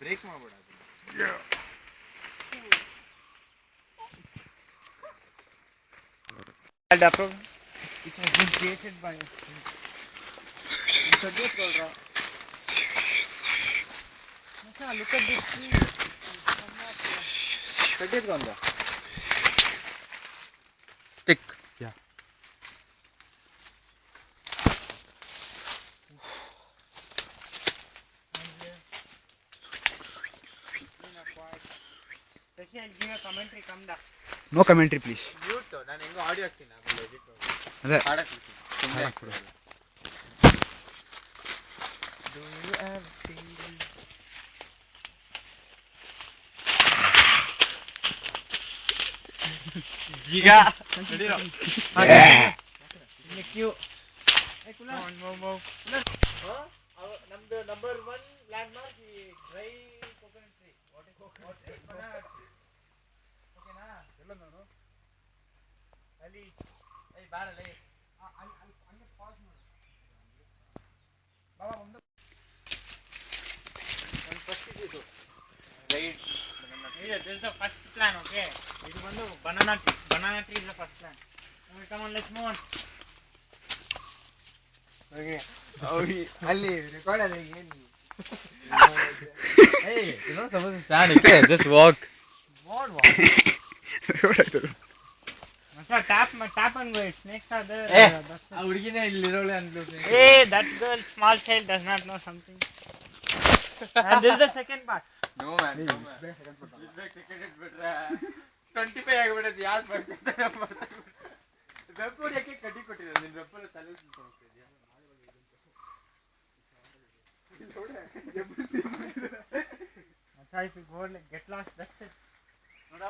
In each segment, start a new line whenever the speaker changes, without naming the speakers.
Break ಮಾಡ್ಬೇಡ.
It has been created by look at this tree.
Stick.
Yeah.
Give a commentary, come back.
No commentary, please.
Mute. ನಾನು ಹೆಂಗೋ audio ಹಾಕ್ತೀನಿ ಆಮೇಲೆ edit
ಅದೇ
ಹಾಡಕ್ಕೆ Do you ever feel
ಈಗ Q
ನಮ್ದು number 1 land mark ಈ dry coconut tree. ಓಕೆನಾ? ಎಲ್ಲ ನಾನು ಅಲ್ಲಿ ಬಾರಲೇ ಹಂಗೆ ಪಾಸ್ ಮಾಡು. ಬಾಬಾ ಮುಂದೆ ಒಂದು ಫಸ್ಟ್ ಇದು right banana tree.
this is the first plan, okay? ಇದು ಬಂದು banana tree is the first plan. Come on, let's move on.
Okay. ಅಲ್ಲಿ ರೆಕಾರ್ಡ್ ಅದ ಏನು? Hey, you know supposed to stand, okay? Just walk. What walk?
Tap and go. Snakes are there.
ಆ ಹುಡುಗಿನೇ ಇಲ್ಲಿ ಇರೋಳೆ ಅಂದ್ಲು.
Hey, that girl, small child, does not know something. And this is the second part.
No man. ಬಿಟ್ರೆ 25 ಆಗಿಬಿಡುತ್ತೆ. ಯಾರು ಬರ್ತಾರೆ ವೆಬ್ಬ್ ಯಾಕೆ ಕಡ್ಡಿ ಕೊಟ್ಟಿದ್ದಾರೆ ನಿನ್ನ ವೆಬ್ಬ್ ತಲೆ ಹೋಗ್ತಿದ್ಯಾ?
If you go get lost, that's it.
ನೋಡ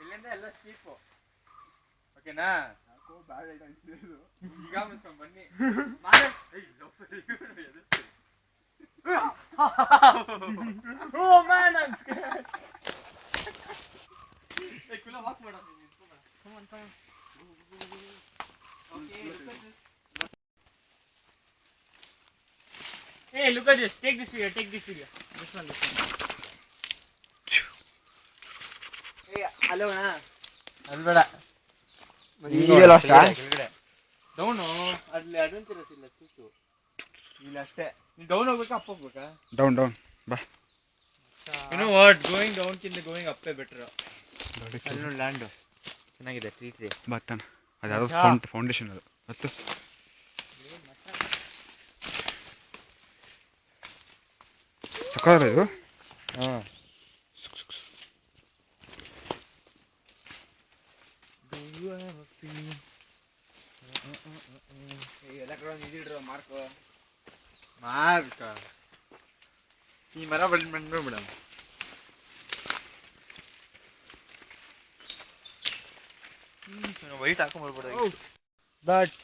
ಇಲ್ಲಿಂದ ಎಲ್ಲ ಸ್ಟೀಪು. ಓಕೆನಾ? ಈಗ ಮುಸ್ಕೊಂಡು ಬನ್ನಿ.
Oh man, I'm scared.
ಕುಲ ವಾಕ್ ಮಾಡ ನೀನು.
Come on.
Okay, look at this.
Hey, look at this. Take this video. This one.
Hey, hello ಅಣ್ಣ. ಅಲ್ಲಿ ಬೇಡ.
ಈಗ ಲಾಸ್ಟ್
ಡೌನು ಅಲ್ಲಿ ಅಡ್ವೆಂಚರಸ್ ಇಲ್ಲ ಚೂಚು ಇಲ್ಲ ಅಷ್ಟೇ. ನೀನು ಡೌನ್ ಹೋಗ್ಬೇಕಾ ಅಪ್ ಹೋಗ್ಬೇಕಾ?
ಡೌನ್ ಬಾ.
You know what, going down ಕಿಂತ going up ಬೆಟರ್. ಅಲ್ಲಿ ನೋಡಿ ಲ್ಯಾಂಡ್ ಚೆನ್ನಾಗಿದೆ ಟ್ರೀ
ಬರ್ತಾನೆ. ಅದು ಯಾವ್ದು ಫೌಂಡೇಶನ್ ಅದು ಮತ್ತು ಸಕಾರ ಇದು.
ಹಾಂ ಎಲ್ಲ ಕಡೆ ಒಂದು ಇದಿಡ್ರ ಮಾರ್ಕ್ ಈ ಮರ ಬಂದ್ಬಿಡ ಮೇಡಮ್. ವೈಟ್ ಹಾಕೊಂಡ್ಬರ್ಬೋದು. ಬಟ್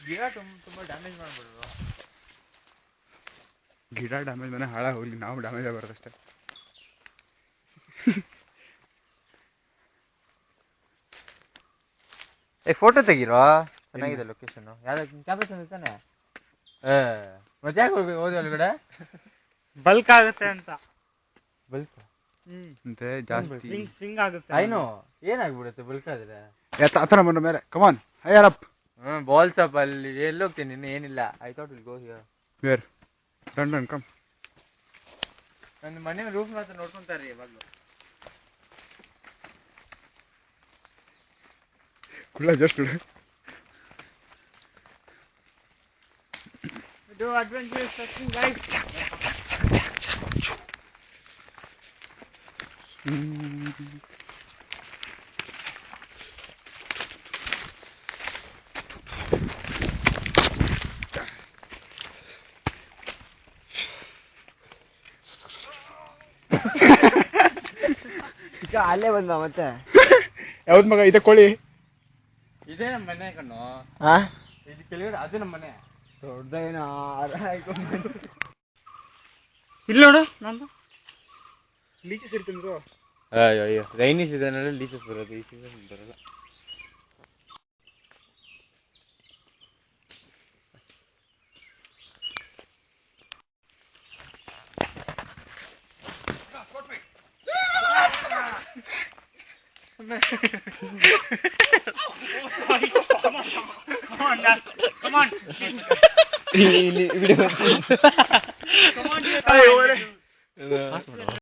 ಗಿಡ ತುಂಬ ಡ್ಯಾಮೇಜ್ ಮಾಡ್ಬಿಡ್ರು.
ಗಿಡ ಡ್ಯಾಮೇಜ್ ಮನೆ ಹಾಳಾಗಿ ಹೋಗ್ಲಿ, ನಾವು ಡ್ಯಾಮೇಜ್ ಆಗಬಾರ್ದಷ್ಟೇ.
ಫೋಟೋ ತೆಗಿರೋ, ಚೆನ್ನಾಗಿದೆ ಲೊಕೇಶನ್. ಯಾವ್ದು ಕ್ಯಾಮ್ರಾ ತಂದ ತಾನೆ? ಮತ್ತೆ ಯಾಕೆ ಹೋಗ್ಬೇಕು ಹೋದ ಒಳಗಡೆ?
ಬಲ್ಕ್ ಆಗುತ್ತೆ ಅಂತ.
ಬಲ್ಕ್
ಅಂತೆ ಜಾಸ್ತಿ
ಸ್ವಿಂಗ್ ಆಗುತ್ತೆ.
ಐನೋ ಏನಾಗ್ಬಿಡುತ್ತೆ ಬಲ್ಕ್ ಆದ್ರೆ?
ಆ ಥರ ಬಂದ ಮೇಲೆ come on higher up.
Balls up ಅಲ್ಲಿ ಎಲ್ಲಿ ಹೋಗ್ತೀನಿ ಇನ್ನು ಏನಿಲ್ಲ. I thought will go here.
Where run come.
ನನ್ನ ಮನೆ ರೂಫ್ ಮಾತ್ರ ನೋಡ್ಕೊಂತಾರ್ರಿ ಯಾವಾಗಲೂ.
ಕುಳ್ಳ just
Do adventure searching life.
ಅಲ್ಲೇ ಬಂದ ಮತ್ತೆ
ಯಾವ್ದು ಮಗ ಇದೆ ಕೋಳಿ?
ಇದೇ ನಮ್ಮ ಮನೆ ಕಣ್ಣು. ಇದು ಕೆಳಗಡೆ ಅದು ನಮ್ಮ ಮನೆ. ದೊಡ್ಡದೇನೋ
ಇಲ್ಲಿ ನೋಡು ನಂದು
ಲೀಚಸ್ ಇರ್ತಂದ್ರು.
ಅಯ್ಯೋ ರೈನಿ ಸೀಸನ್ ಅಲ್ಲಿ ಲೀಚಸ್ ಬರೋದು, ಈ ಸೀಸನ್ ಬರಲ್ಲ.
Sorry. Come on, Dad. Come on.
ಇಲ್ಲಿ ವಿಡಿಯೋ
Come on, dear.
ಅಯ್ಯೋ,
Come on.